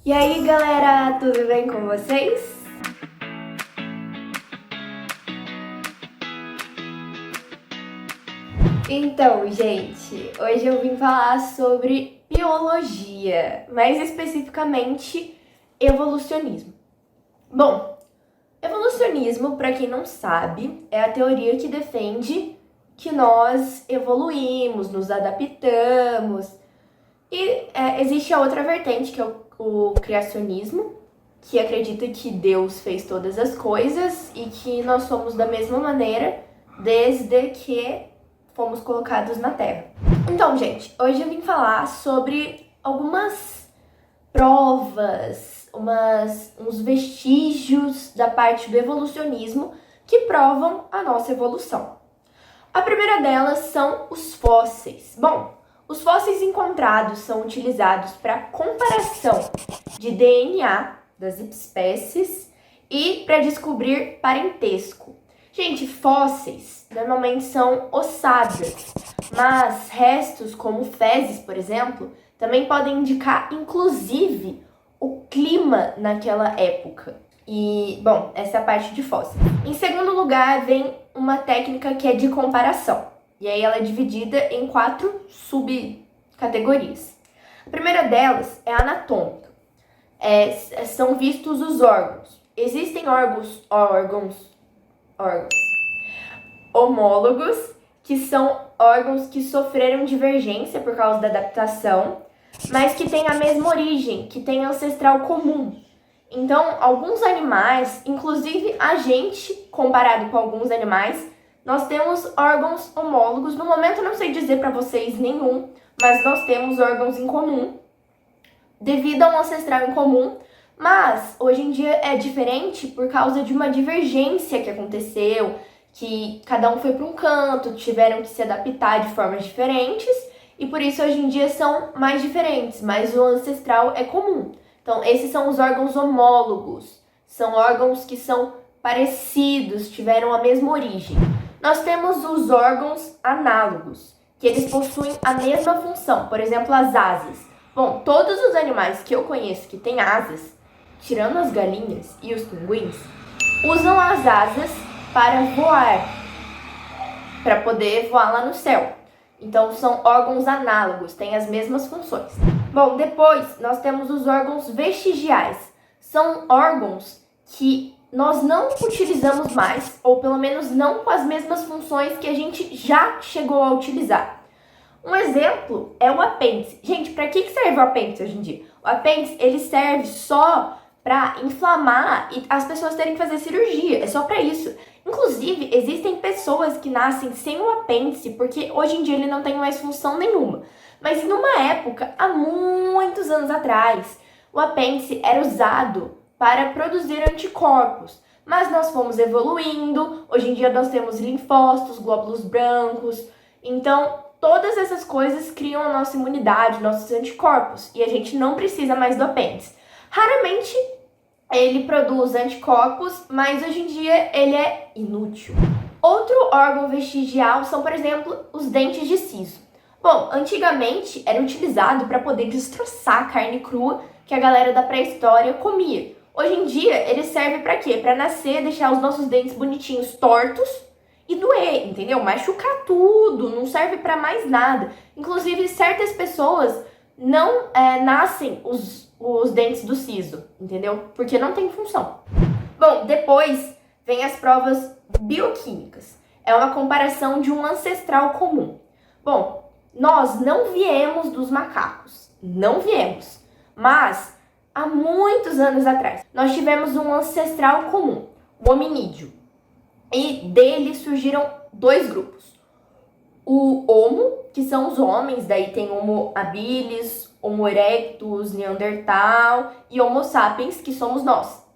E aí, galera, tudo bem com vocês? Então, gente, hoje eu vim falar sobre biologia, mais especificamente evolucionismo. Bom, evolucionismo, para quem não sabe, é a teoria que defende que nós evoluímos, nos adaptamos. E existe a outra vertente, que é o criacionismo, que acredita que Deus fez todas as coisas e que nós somos da mesma maneira desde que fomos colocados na Terra. Então, gente, hoje eu vim falar sobre algumas provas, uns vestígios da parte do evolucionismo que provam a nossa evolução. A primeira delas são os fósseis. Bom, os fósseis encontrados são utilizados para comparação de DNA das espécies e para descobrir parentesco. Gente, fósseis normalmente são ossadas, mas restos como fezes, por exemplo, também podem indicar, inclusive, o clima naquela época. E, bom, essa é a parte de fósseis. Em segundo lugar, vem uma técnica que é de comparação. E aí ela é dividida em 4 subcategorias. A primeira delas é anatômica. São vistos os órgãos. Existem órgãos homólogos, que são órgãos que sofreram divergência por causa da adaptação, mas que têm a mesma origem, que têm ancestral comum. Então, alguns animais, inclusive a gente, comparado com alguns animais, nós temos órgãos homólogos. No momento eu não sei dizer para vocês nenhum, mas nós temos órgãos em comum, devido a um ancestral em comum. Mas hoje em dia é diferente por causa de uma divergência que aconteceu, que cada um foi para um canto, tiveram que se adaptar de formas diferentes, e por isso hoje em dia são mais diferentes, mas o ancestral é comum. Então, esses são os órgãos homólogos, são órgãos que são parecidos, tiveram a mesma origem. Nós temos os órgãos análogos, que eles possuem a mesma função, por exemplo, as asas. Bom, todos os animais que eu conheço que têm asas, tirando as galinhas e os pinguins, usam as asas para voar, para poder voar lá no céu. Então, são órgãos análogos, têm as mesmas funções. Bom, depois nós temos os órgãos vestigiais. São órgãos que nós não utilizamos mais, ou pelo menos não com as mesmas funções que a gente já chegou a utilizar. Um exemplo é o apêndice. Gente, para que serve o apêndice hoje em dia? O apêndice, ele serve só para inflamar e as pessoas terem que fazer cirurgia. É só para isso. Inclusive, existem pessoas que nascem sem o apêndice, porque hoje em dia ele não tem mais função nenhuma. Mas numa época, há muitos anos atrás, o apêndice era usado para produzir anticorpos. Mas nós fomos evoluindo, hoje em dia nós temos linfócitos, glóbulos brancos. Então, todas essas coisas criam a nossa imunidade, nossos anticorpos, e a gente não precisa mais do apêndice. Raramente ele produz anticorpos, mas hoje em dia ele é inútil. Outro órgão vestigial são, por exemplo, os dentes de siso. Bom, antigamente era utilizado para poder destroçar a carne crua que a galera da pré-história comia. Hoje em dia ele serve para quê? Para nascer, deixar os nossos dentes bonitinhos tortos e doer, entendeu? Machucar tudo, não serve para mais nada. Inclusive, certas pessoas não nascem os dentes do siso, entendeu? Porque não tem função. Bom, depois vem as provas bioquímicas. É uma comparação de um ancestral comum. Bom, nós não viemos dos macacos, não viemos, mas há muitos anos atrás nós tivemos um ancestral comum, o hominídeo, e dele surgiram 2 grupos. O Homo, que são os homens, daí tem Homo habilis, Homo erectus, Neandertal e Homo sapiens, que somos nós.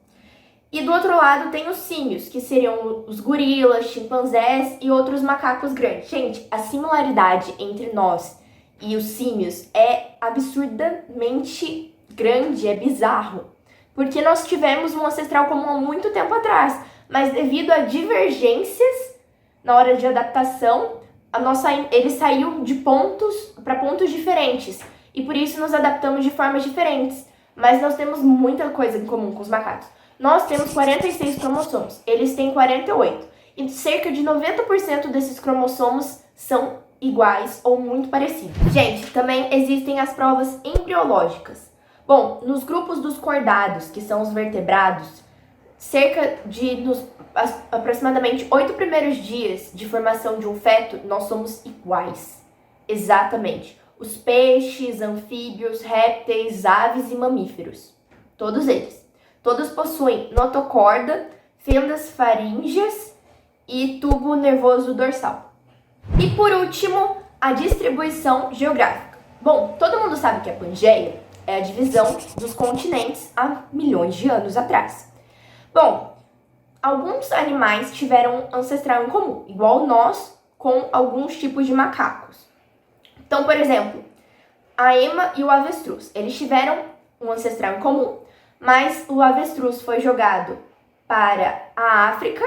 E do outro lado tem os símios, que seriam os gorilas, chimpanzés e outros macacos grandes. Gente, a similaridade entre nós e os símios é absurdamente grande, é bizarro. Porque nós tivemos um ancestral comum há muito tempo atrás, mas devido a divergências na hora de adaptação, ele saiu de pontos para pontos diferentes. E por isso nos adaptamos de formas diferentes. mas nós temos muita coisa em comum com os macacos. Nós temos 46 cromossomos, eles têm 48. E cerca de 90% desses cromossomos são iguais ou muito parecidos. Gente, também existem as provas embriológicas. Bom, nos grupos dos cordados, que são os vertebrados, nos aproximadamente 8 primeiros dias de formação de um feto, nós somos iguais. Exatamente. Os peixes, anfíbios, répteis, aves e mamíferos. Todos eles. Todos possuem notocorda, fendas faríngeas e tubo nervoso dorsal. E por último, a distribuição geográfica. Bom, todo mundo sabe que a Pangeia é a divisão dos continentes há milhões de anos atrás. Bom, alguns animais tiveram ancestral em comum, igual nós, com alguns tipos de macacos. Então, por exemplo, a ema e o avestruz, eles tiveram um ancestral em comum, mas o avestruz foi jogado para a África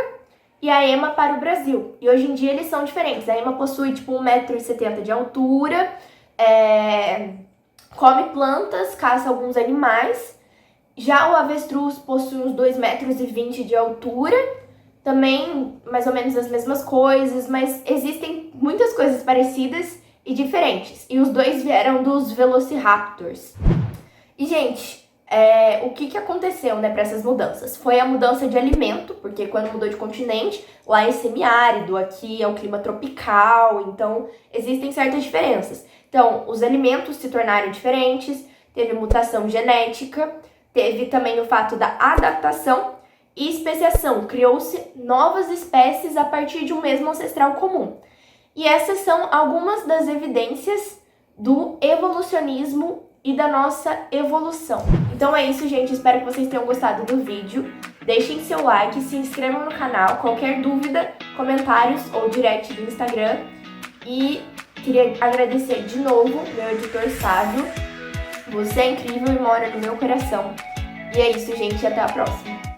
e a ema para o Brasil. E hoje em dia eles são diferentes. A ema possui tipo 1,70 m de altura, come plantas, caça alguns animais. Já o avestruz possui uns 2,20 m de altura, também mais ou menos as mesmas coisas, mas existem muitas coisas parecidas e diferentes. E os dois vieram dos Velociraptors. E, gente, o que aconteceu, né, para essas mudanças? Foi a mudança de alimento, porque quando mudou de continente, lá é semiárido, aqui é o clima tropical, então existem certas diferenças. Então, os alimentos se tornaram diferentes, teve mutação genética, teve também o fato da adaptação e especiação. Criou-se novas espécies a partir de um mesmo ancestral comum. E essas são algumas das evidências do evolucionismo e da nossa evolução. Então é isso, gente. Espero que vocês tenham gostado do vídeo. Deixem seu like, se inscrevam no canal. Qualquer dúvida, comentários ou direct do Instagram. E queria agradecer de novo meu editor Sávio. Você é incrível e mora no meu coração. E é isso, gente. Até a próxima.